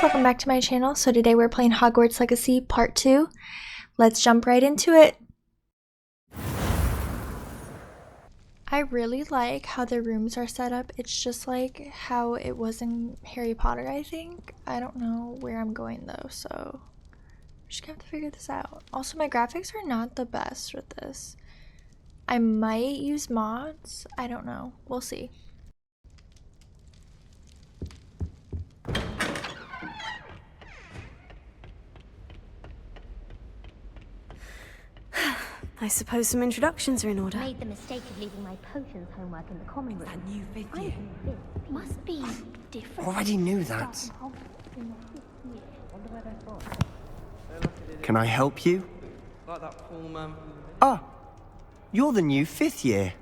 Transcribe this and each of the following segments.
welcome back to my channel. So today we're playing Hogwarts Legacy Part 2. Let's jump right into it. I really like how the rooms are set up. It's just like how it was in Harry Potter, I think. I don't know where I'm going though, so I'm just gonna have to figure this out. Also, my graphics are not the best with this. I might use mods. I don't know. We'll see. I suppose some introductions are in order. Made the mistake of leaving my potions homework in the common room. That new fifth year. Must be different. Already knew that. Can I help you? Like that poor man. Ah, you're the new fifth year.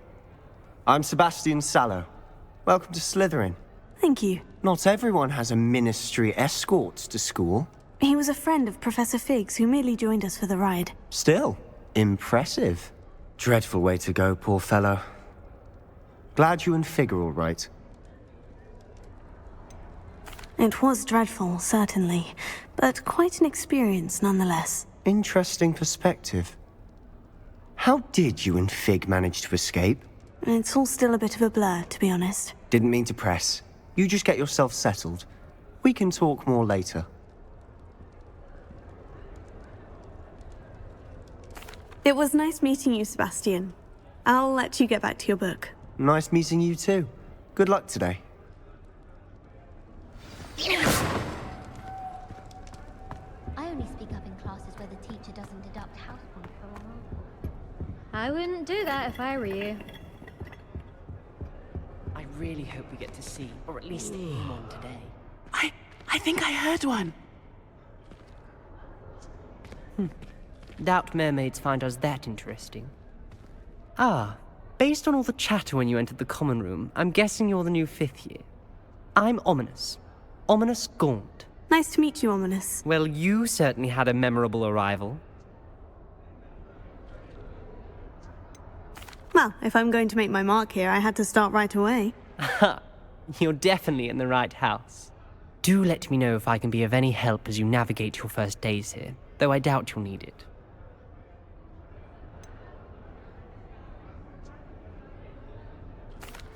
I'm Sebastian Sallow. Welcome to Slytherin. Thank you. Not everyone has a ministry escort to school. He was a friend of Professor Fig's who merely joined us for the ride. Still, impressive. Dreadful way to go, poor fellow. Glad you and Fig are all right. It was dreadful, certainly, but quite an experience nonetheless. Interesting perspective. How did you and Fig manage to escape? It's all still a bit of a blur, to be honest. Didn't mean to press. You just get yourself settled. We can talk more later. It was nice meeting you, Sebastian. I'll let you get back to your book. Nice meeting you too. Good luck today. I only speak up in classes where the teacher doesn't deduct house points for a roll. I wouldn't do that if I were you. I really hope we get to see, or at least him on today. I think I heard one. Doubt mermaids find us that interesting. Ah, based on all the chatter when you entered the common room, I'm guessing you're the new fifth year. I'm Ominous. Ominous Gaunt. Nice to meet you, Ominous. Well, you certainly had a memorable arrival. Well, if I'm going to make my mark here, I had to start right away. Ha! You're definitely in the right house. Do let me know if I can be of any help as you navigate your first days here, though I doubt you'll need it.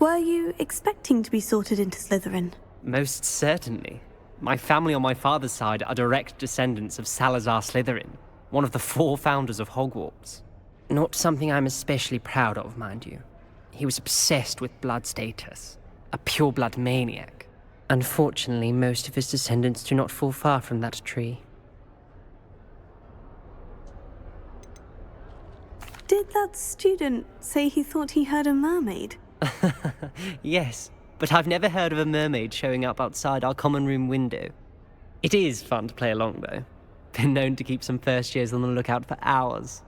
Were you expecting to be sorted into Slytherin? Most certainly. My family on my father's side are direct descendants of Salazar Slytherin, one of the 4 founders of Hogwarts. Not something I'm especially proud of, mind you. He was obsessed with blood status, a pure-blood maniac. Unfortunately, most of his descendants do not fall far from that tree. Did that student say he thought he heard a mermaid? Yes, but I've never heard of a mermaid showing up outside our common room window. It is fun to play along, though. Been known to keep some first years on the lookout for hours.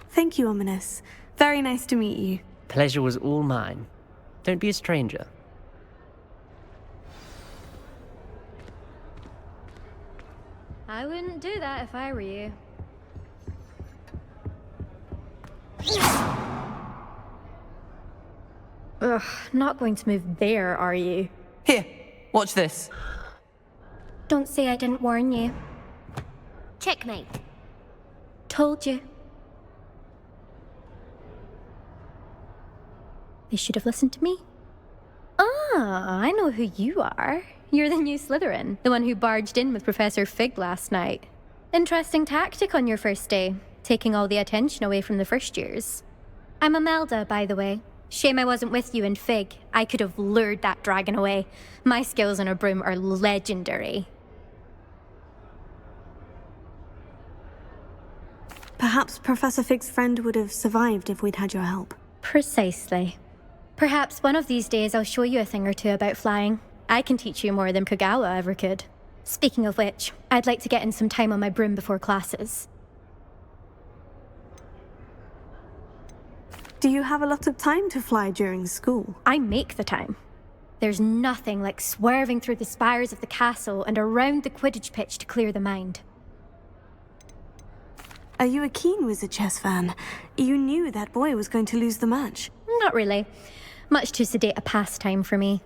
Thank you, Ominous. Very nice to meet you. Pleasure was all mine. Don't be a stranger. I wouldn't do that if I were you. Ugh, not going to move there, are you? Here, watch this. Don't say I didn't warn you. Checkmate. Told you. They should have listened to me. Ah, I know who you are. You're the new Slytherin, the one who barged in with Professor Fig last night. Interesting tactic on your first day, taking all the attention away from the first years. I'm Imelda, by the way. Shame I wasn't with you and Fig. I could have lured that dragon away. My skills on a broom are legendary. Perhaps Professor Fig's friend would have survived if we'd had your help. Precisely. Perhaps one of these days I'll show you a thing or two about flying. I can teach you more than Kogawa ever could. Speaking of which, I'd like to get in some time on my broom before classes. Do you have a lot of time to fly during school? I make the time. There's nothing like swerving through the spires of the castle and around the Quidditch pitch to clear the mind. Are you a keen Wizard chess fan? You knew that boy was going to lose the match. Not really. Much too sedate a pastime for me.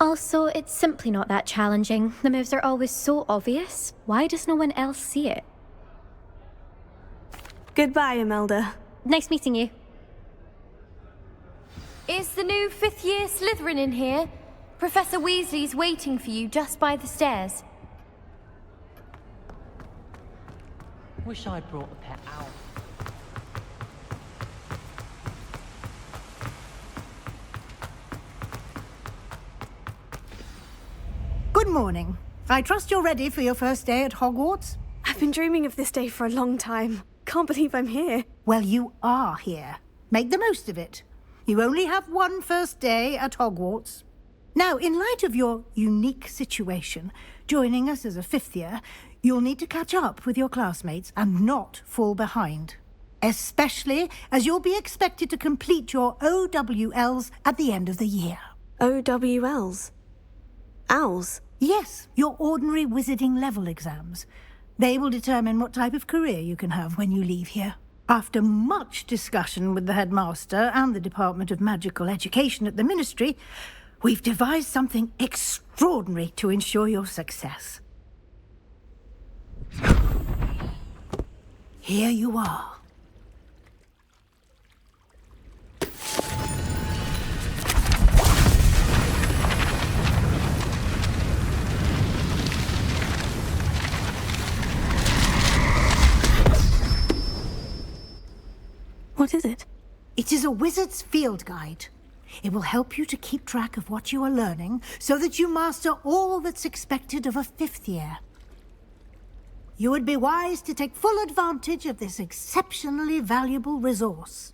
Also, it's simply not that challenging. The moves are always so obvious. Why does no one else see it? Goodbye, Imelda. Nice meeting you. Is the new fifth-year Slytherin in here? Professor Weasley's waiting for you just by the stairs. Wish I brought a pet owl. Good morning. I trust you're ready for your first day at Hogwarts? I've been dreaming of this day for a long time. Can't believe I'm here. Well, you are here. Make the most of it. You only have one first day at Hogwarts. Now, in light of your unique situation, joining us as a fifth year, you'll need to catch up with your classmates and not fall behind. Especially as you'll be expected to complete your OWLs at the end of the year. OWLs? Owls? Yes, your ordinary wizarding level exams. They will determine what type of career you can have when you leave here. After much discussion with the headmaster and the Department of Magical Education at the Ministry, we've devised something extraordinary to ensure your success. Here you are. What is it? It is a wizard's field guide. It will help you to keep track of what you are learning so that you master all that's expected of a fifth year. You would be wise to take full advantage of this exceptionally valuable resource.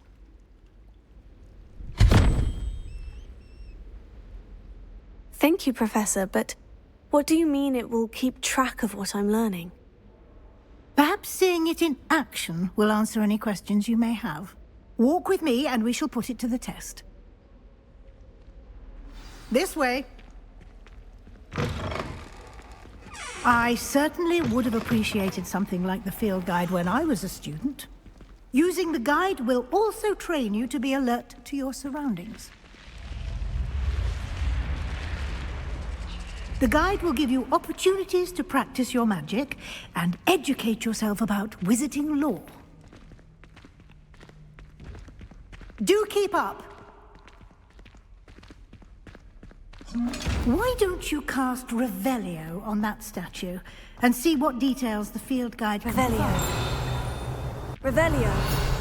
Thank you, Professor, but what do you mean it will keep track of what I'm learning? Perhaps seeing it in action will answer any questions you may have. Walk with me and we shall put it to the test. This way. I certainly would have appreciated something like the field guide when I was a student. Using the guide will also train you to be alert to your surroundings. The guide will give you opportunities to practice your magic and educate yourself about wizarding lore. Do keep up! Why don't you cast Revelio on that statue and see what details the field guide can Revelio. provide? Revelio.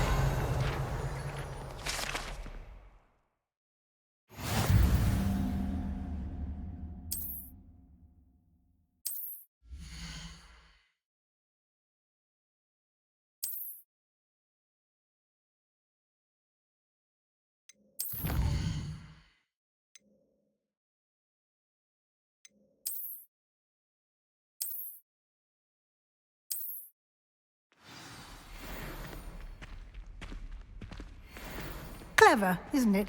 Clever, isn't it?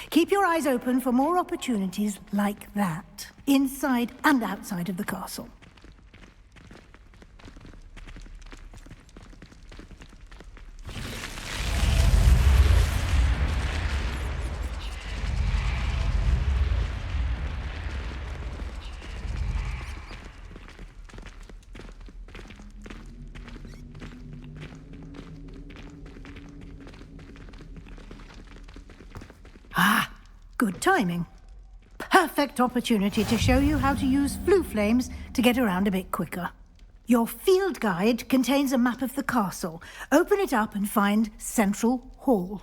Keep your eyes open for more opportunities like that, inside and outside of the castle. Ah, good timing. Perfect opportunity to show you how to use flue flames to get around a bit quicker. Your field guide contains a map of the castle. Open it up and find Central Hall.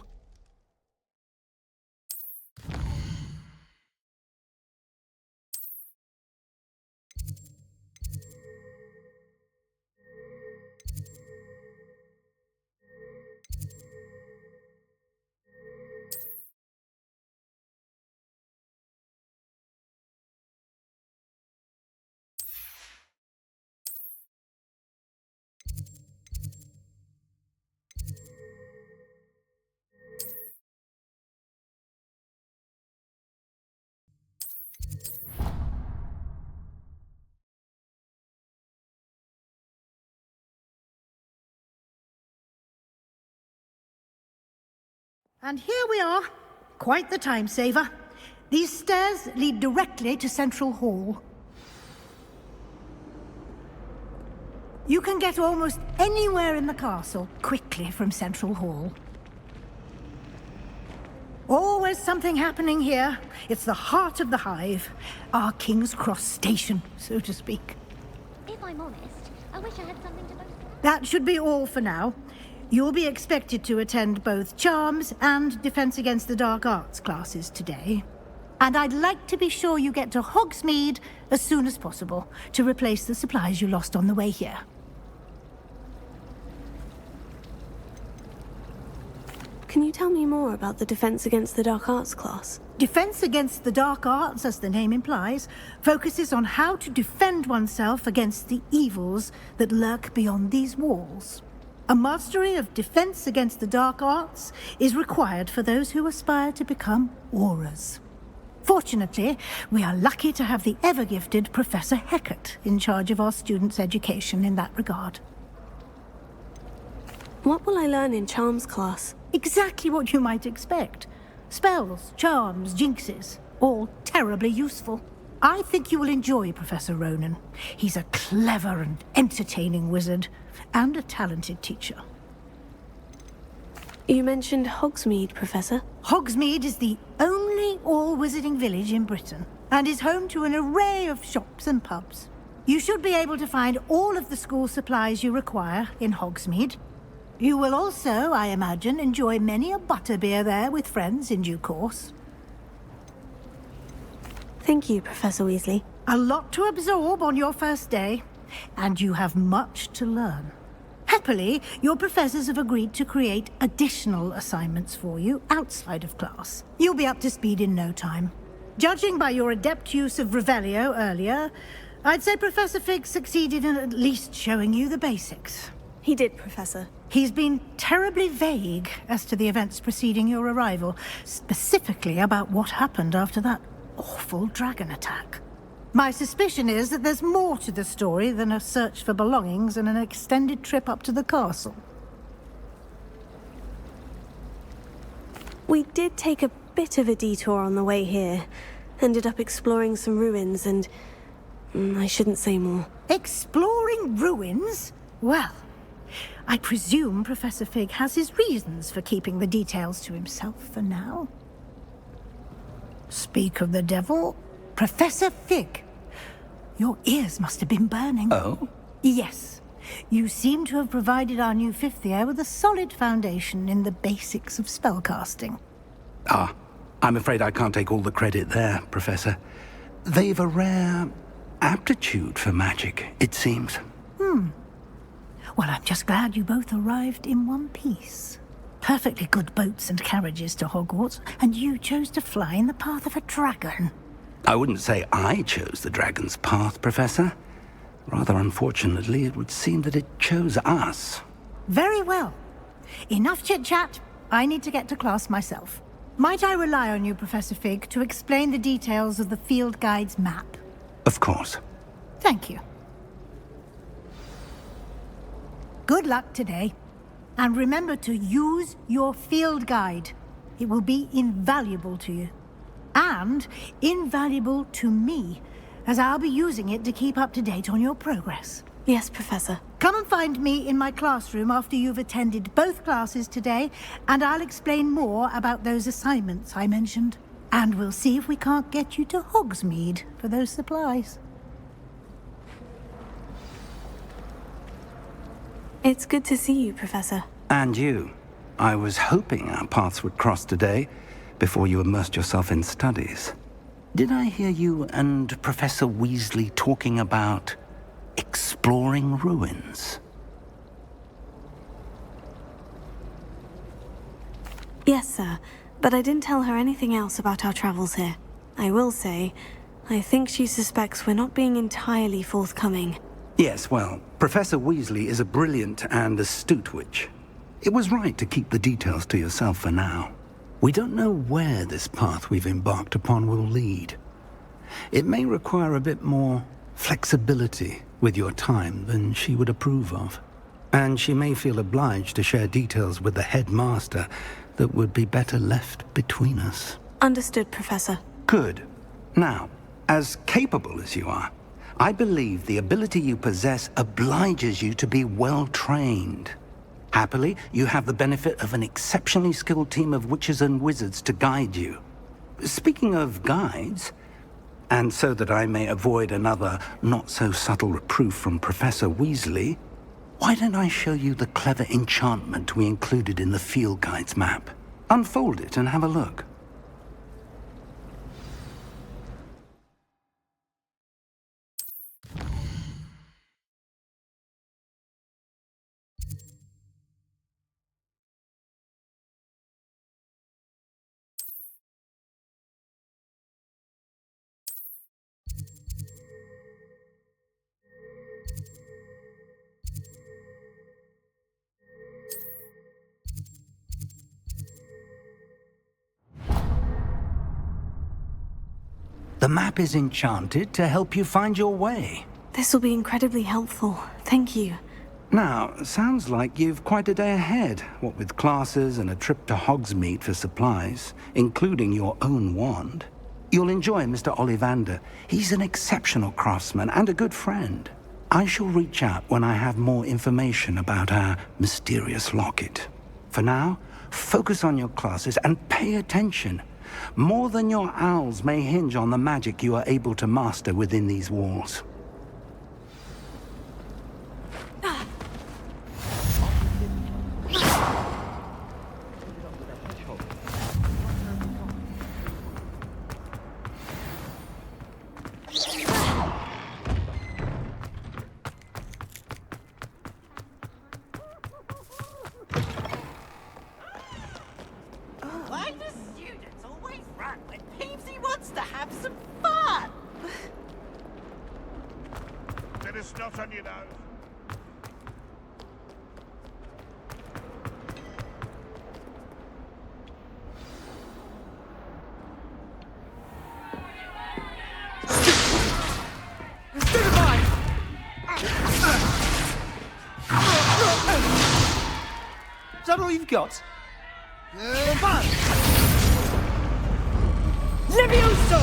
And here we are. Quite the time saver. These stairs lead directly to Central Hall. You can get almost anywhere in the castle quickly from Central Hall. Always something happening here. It's the heart of the Hive. Our King's Cross station, so to speak. If I'm honest, I wish I had something to boast about. That should be all for now. You'll be expected to attend both Charms and Defense Against the Dark Arts classes today. And I'd like to be sure you get to Hogsmeade as soon as possible to replace the supplies you lost on the way here. Can you tell me more about the Defense Against the Dark Arts class? Defense Against the Dark Arts, as the name implies, focuses on how to defend oneself against the evils that lurk beyond these walls. A mastery of Defense Against the Dark Arts is required for those who aspire to become Aurors. Fortunately, we are lucky to have the ever-gifted Professor Hecat in charge of our students' education in that regard. What will I learn in Charms class? Exactly what you might expect. Spells, charms, jinxes, all terribly useful. I think you will enjoy Professor Ronan. He's a clever and entertaining wizard, and a talented teacher. You mentioned Hogsmeade, Professor. Hogsmeade is the only all-wizarding village in Britain, and is home to an array of shops and pubs. You should be able to find all of the school supplies you require in Hogsmeade. You will also, I imagine, enjoy many a butterbeer there with friends in due course. Thank you, Professor Weasley. A lot to absorb on your first day, and you have much to learn. Happily, your professors have agreed to create additional assignments for you outside of class. You'll be up to speed in no time. Judging by your adept use of Revelio earlier, I'd say Professor Fig succeeded in at least showing you the basics. He did, Professor. He's been terribly vague as to the events preceding your arrival, specifically about what happened after that awful dragon attack. My suspicion is that there's more to the story than a search for belongings and an extended trip up to the castle. We did take a bit of a detour on the way here. Ended up exploring some ruins and... I shouldn't say more. Exploring ruins? Well, I presume Professor Fig has his reasons for keeping the details to himself for now. Speak of the devil, Professor Fig. Your ears must have been burning. Oh? Yes. You seem to have provided our new fifth year with a solid foundation in the basics of spellcasting. Ah, I'm afraid I can't take all the credit there, Professor. They've a rare aptitude for magic, it seems. Well, I'm just glad you both arrived in one piece. Perfectly good boats and carriages to Hogwarts, and you chose to fly in the path of a dragon. I wouldn't say I chose the dragon's path, Professor. Rather unfortunately, it would seem that it chose us. Very well. Enough chit-chat. I need to get to class myself. Might I rely on you, Professor Fig, to explain the details of the field guide's map? Of course. Thank you. Good luck today. And remember to use your field guide. It will be invaluable to you. And invaluable to me, as I'll be using it to keep up to date on your progress. Yes, Professor. Come and find me in my classroom after you've attended both classes today, and I'll explain more about those assignments I mentioned. And we'll see if we can't get you to Hogsmeade for those supplies. It's good to see you, Professor. And you. I was hoping our paths would cross today, before you immersed yourself in studies. Did I hear you and Professor Weasley talking about exploring ruins? Yes, sir. But I didn't tell her anything else about our travels here. I will say, I think she suspects we're not being entirely forthcoming. Yes, well, Professor Weasley is a brilliant and astute witch. It was right to keep the details to yourself for now. We don't know where this path we've embarked upon will lead. It may require a bit more flexibility with your time than she would approve of. And she may feel obliged to share details with the headmaster that would be better left between us. Understood, Professor. Good. Now, as capable as you are, I believe the ability you possess obliges you to be well trained. Happily, you have the benefit of an exceptionally skilled team of witches and wizards to guide you. Speaking of guides, and so that I may avoid another not-so-subtle reproof from Professor Weasley, why don't I show you the clever enchantment we included in the field guide's map? Unfold it and have a look. The map is enchanted to help you find your way. This will be incredibly helpful. Thank you. Now, sounds like you've quite a day ahead, what with classes and a trip to Hogsmeade for supplies, including your own wand. You'll enjoy Mr. Ollivander. He's an exceptional craftsman and a good friend. I shall reach out when I have more information about our mysterious locket. For now, focus on your classes and pay attention. More than your owls may hinge on the magic you are able to master within these walls. Why do students always run when Peepsy wants to have some fun? Bit of snot on your nose. Is that all you've got? Levioso!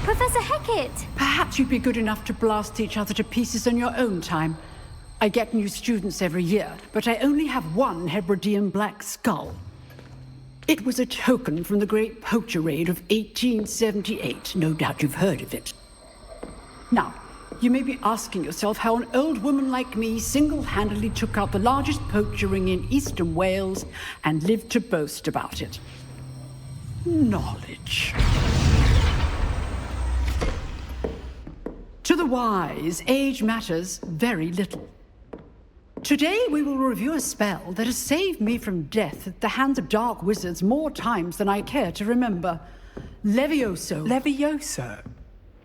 Professor Hecat! Perhaps you'd be good enough to blast each other to pieces on your own time. I get new students every year, but I only have one Hebridean black skull. It was a token from the Great Poacher Raid of 1878. No doubt you've heard of it. Now, you may be asking yourself how an old woman like me single-handedly took out the largest poacher ring in eastern Wales and lived to boast about it. Knowledge. To the wise, age matters very little. Today we will review a spell that has saved me from death at the hands of dark wizards more times than I care to remember. Levioso. Levioso?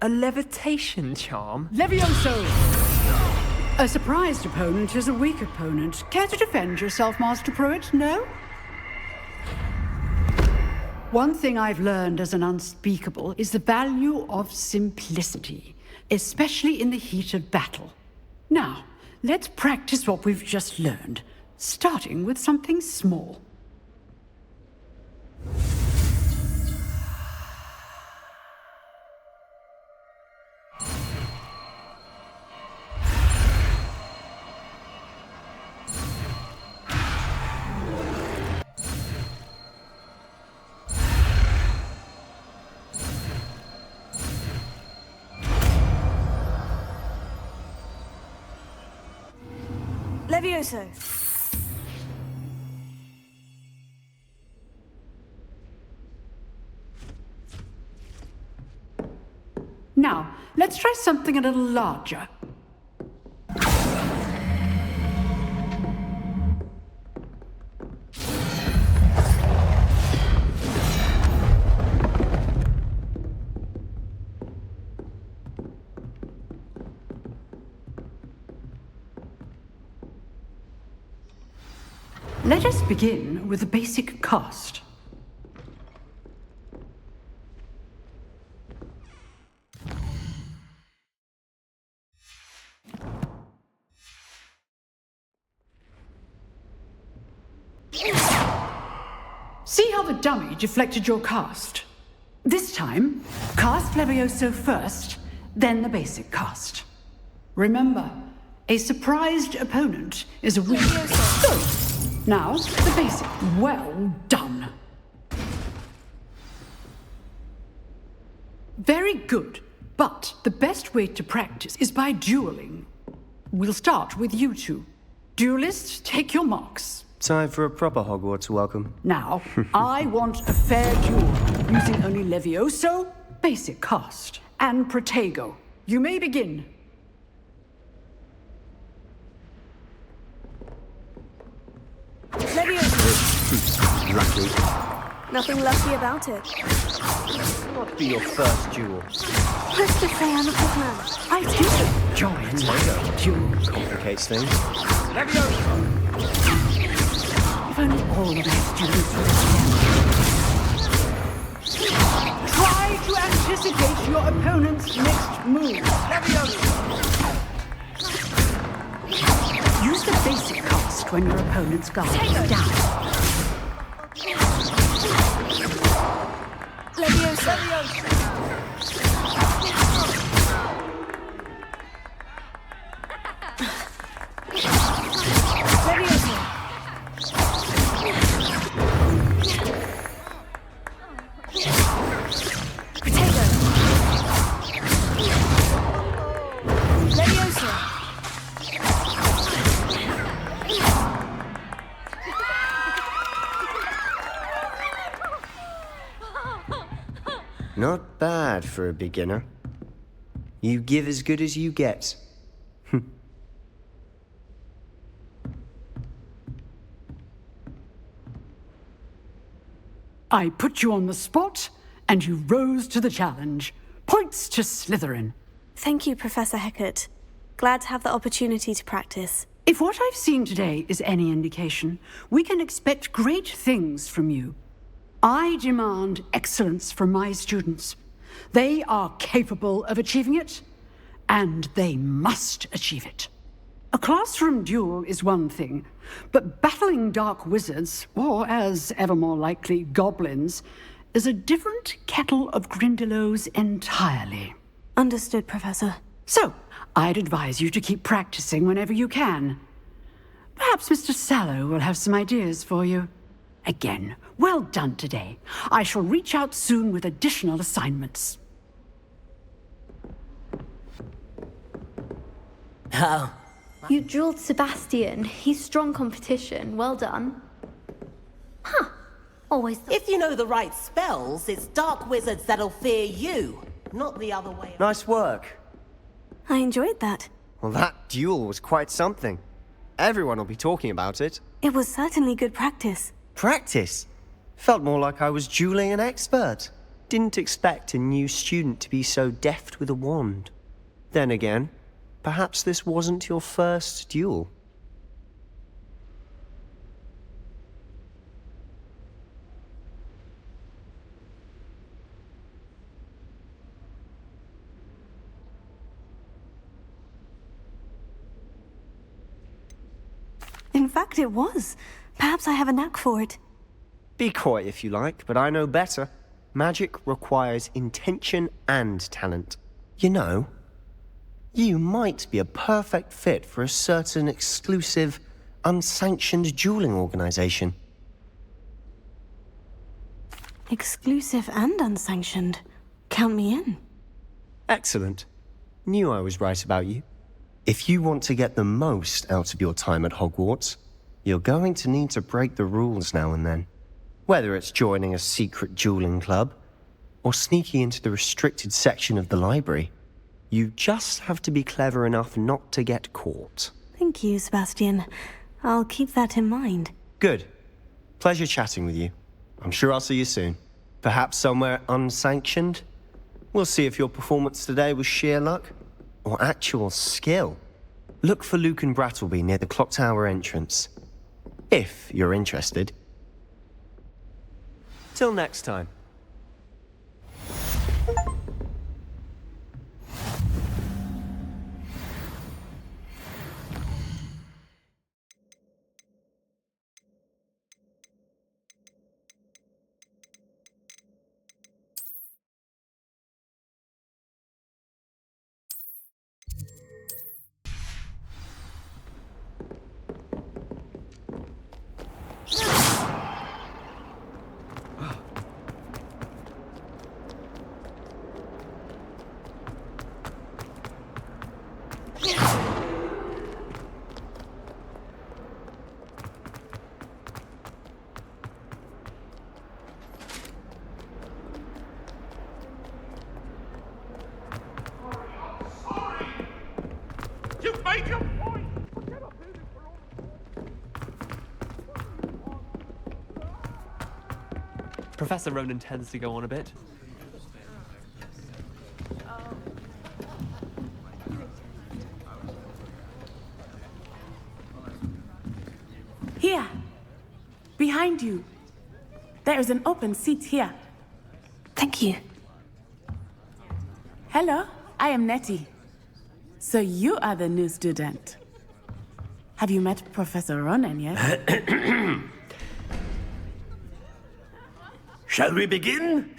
A levitation charm? Levioso! A surprised opponent is a weak opponent. Care to defend yourself, Master Pruitt? No? One thing I've learned as an unspeakable is the value of simplicity, especially in the heat of battle. Now, let's practice what we've just learned, starting with something small. Levioso! Now, let's try something a little larger. Let us begin with the basic cast. See how the dummy deflected your cast? This time, cast Levioso first, then the basic cast. Remember, a surprised opponent is a weak... Good. Now, the basic. Well done. Very good. But the best way to practice is by dueling. We'll start with you two. Duelists, take your marks. Time for a proper Hogwarts welcome. Now, I want a fair duel, using only Levioso, basic cast, and Protego. You may begin. Levioso. Lucky. Nothing lucky about it. Not be your first duel. Let's just say I'm a good man. I do. Join my duel. Complicates things. Levioso! If only all of our students were together. Try to anticipate your opponent's next move. Levioso! Use the basic cast when your opponent's guard is down. Levioso. Not bad for a beginner. You give as good as you get. I put you on the spot, and you rose to the challenge. Points to Slytherin. Thank you, Professor Hecat. Glad to have the opportunity to practice. If what I've seen today is any indication, we can expect great things from you. I demand excellence from my students. They are capable of achieving it, and they must achieve it. A classroom duel is one thing, but battling dark wizards, or as ever more likely, goblins, is a different kettle of Grindylows entirely. Understood, Professor. So, I'd advise you to keep practicing whenever you can. Perhaps Mr. Sallow will have some ideas for you. Again, well done today. I shall reach out soon with additional assignments. Oh. You dueled Sebastian. He's strong competition. Well done. Huh. Always If you know the right spells, it's dark wizards that'll fear you, not the other way. Nice work. I enjoyed that. Well, that duel was quite something. Everyone will be talking about it. It was certainly good practice. Practice? Felt more like I was dueling an expert. Didn't expect a new student to be so deft with a wand. Then again, perhaps this wasn't your first duel. In fact, it was. Perhaps I have a knack for it. Be coy if you like, but I know better. Magic requires intention and talent. You know, you might be a perfect fit for a certain exclusive, unsanctioned dueling organization. Exclusive and unsanctioned. Count me in. Excellent. Knew I was right about you. If you want to get the most out of your time at Hogwarts, you're going to need to break the rules now and then. Whether it's joining a secret dueling club, or sneaking into the restricted section of the library, you just have to be clever enough not to get caught. Thank you, Sebastian. I'll keep that in mind. Good. Pleasure chatting with you. I'm sure I'll see you soon. Perhaps somewhere unsanctioned? We'll see if your performance today was sheer luck, or actual skill. Look for Luke and Brattleby near the clock tower entrance. If you're interested. Till next time. Make your point! Professor Ronan tends to go on a bit. Here. Behind you. There is an open seat here. Thank you. Hello, I am Nettie. So you are the new student. Have you met Professor Ronan yet? Shall we begin?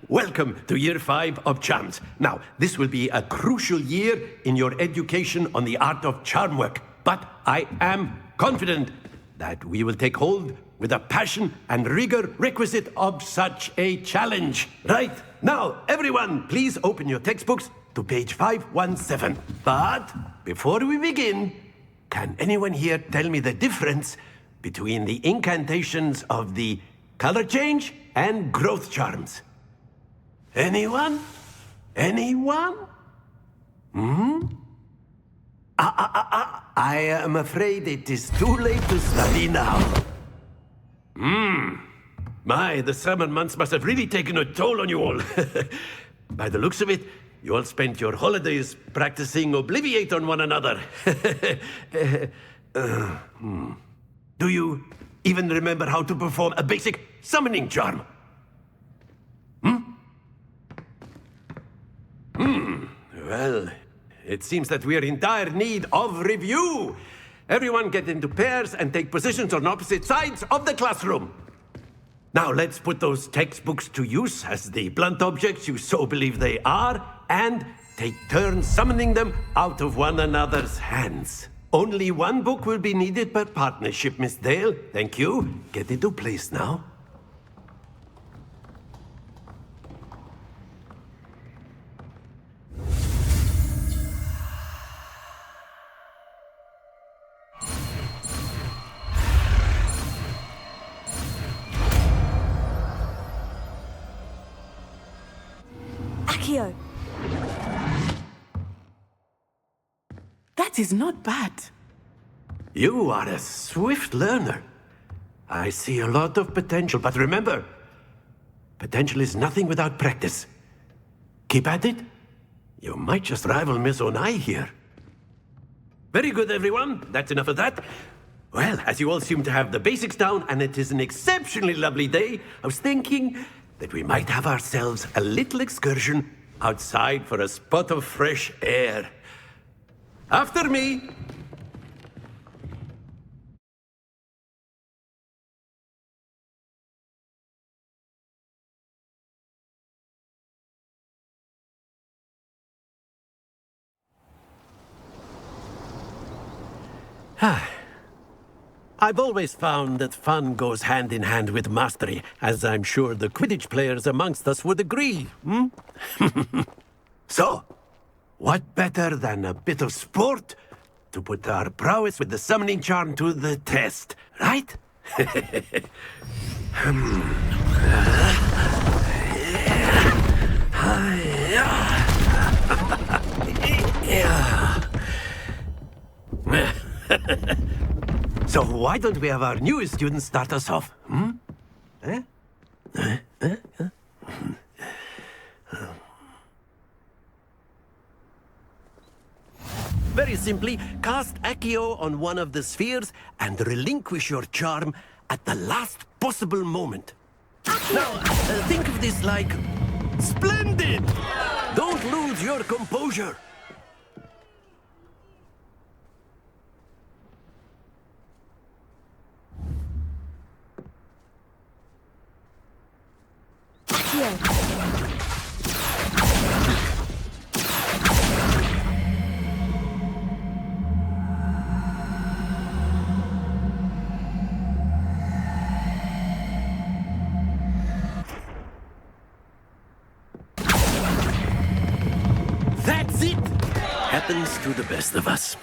Welcome to Year 5 of Charms. Now, this will be a crucial year in your education on the art of charm work. But I am confident that we will take hold with the passion and rigor requisite of such a challenge. Right, now, everyone, please open your textbooks to page 517. But before we begin, can anyone here tell me the difference between the incantations of the color change and growth charms? Anyone? Anyone? I am afraid it is too late to study now. My, the summer months must have really taken a toll on you all. By the looks of it, you all spent your holidays practicing Obliviate on one another. Do you even remember how to perform a basic summoning charm? Well, it seems that we are in dire need of review. Everyone get into pairs and take positions on opposite sides of the classroom. Now let's put those textbooks to use as the blunt objects you so believe they are, and take turns summoning them out of one another's hands. Only one book will be needed per partnership, Miss Dale. Thank you. Get into place now. Accio. That is not bad. You are a swift learner. I see a lot of potential, but remember, potential is nothing without practice. Keep at it. You might just rival Miss Onai here. Very good, everyone. That's enough of that. Well, as you all seem to have the basics down, and it is an exceptionally lovely day, I was thinking that we might have ourselves a little excursion outside for a spot of fresh air. After me. I've always found that fun goes hand in hand with mastery, as I'm sure the Quidditch players amongst us would agree. So, what better than a bit of sport to put our prowess with the summoning charm to the test, right? So why don't we have our newest student start us off? Very simply, cast Accio on one of the spheres and relinquish your charm at the last possible moment. Now, think of this like splendid! Don't lose your composure. That's it! Happens to the best of us.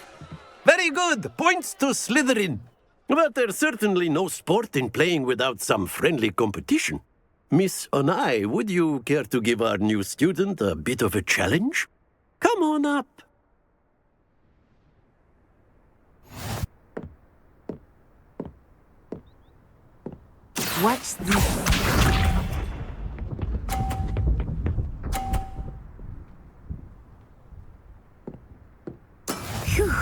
Very good! Points to Slytherin. But there's certainly no sport in playing without some friendly competition. Miss Onai, would you care to give our new student a bit of a challenge? Come on up. Watch this. Phew.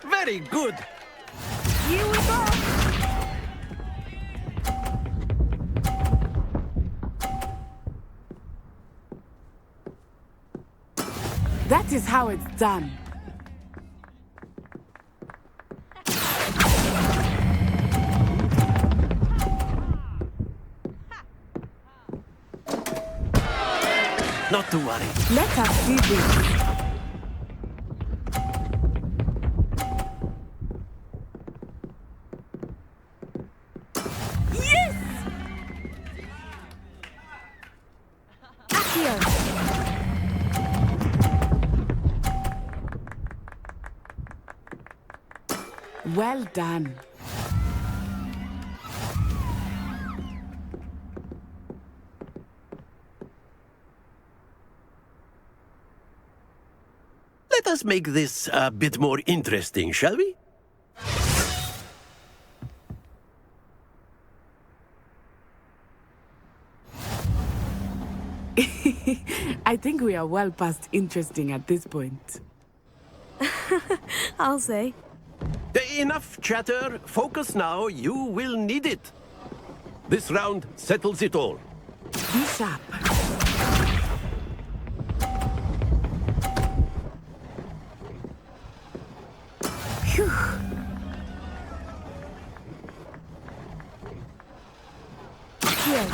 Very good. Here we go. That is how it's done. Not to worry. Let us see this. Yes! Accio. Well done. Let us make this a bit more interesting, shall we? I think we are well past interesting at this point. I'll say. Enough chatter. Focus now. You will need it. This round settles it all. Be sharp. Phew. Here.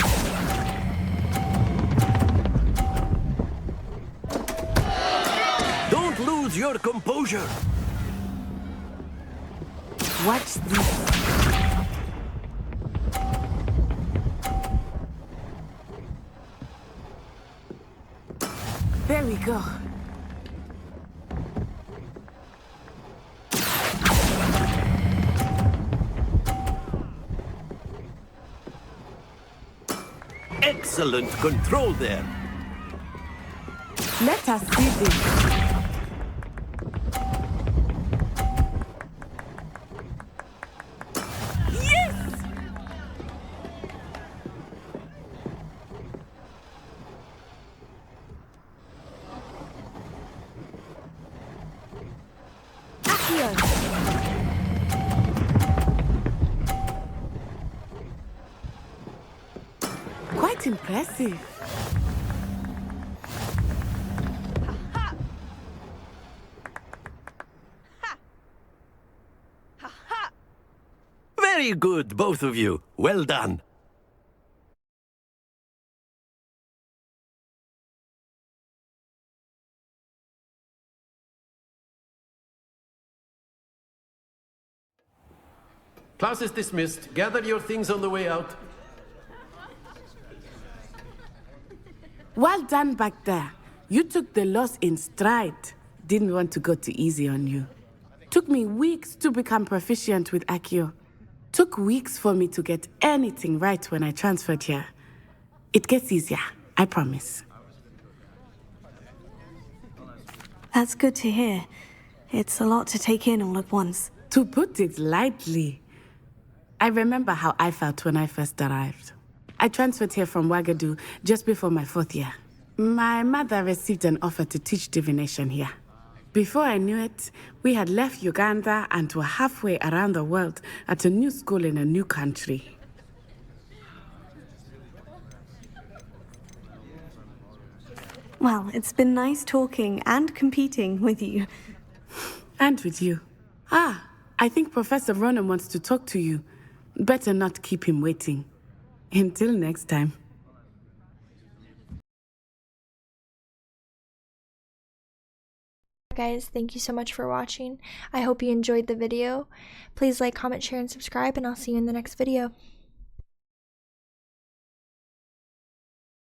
Don't lose your composure. Watch this. There we go. Excellent control there. Let us see this. Yes! Accio. Quite impressive. Very good, both of you. Well done. Class is dismissed. Gather your things on the way out. Well done back there. You took the loss in stride. Didn't want to go too easy on you. Took me weeks to become proficient with Accio. Took weeks for me to get anything right when I transferred here. It gets easier, I promise. That's good to hear. It's a lot to take in all at once. To put it lightly, I remember how I felt when I first arrived. I transferred here from Ouagadougou just before my 4th year. My mother received an offer to teach divination here. Before I knew it, we had left Uganda and were halfway around the world at a new school in a new country. Well, it's been nice talking and competing with you. And with you. Ah, I think Professor Ronan wants to talk to you. Better not keep him waiting. Until next time. Guys, thank you so much for watching. I hope you enjoyed the video. Please like, comment, share, and subscribe, and I'll see you in the next video.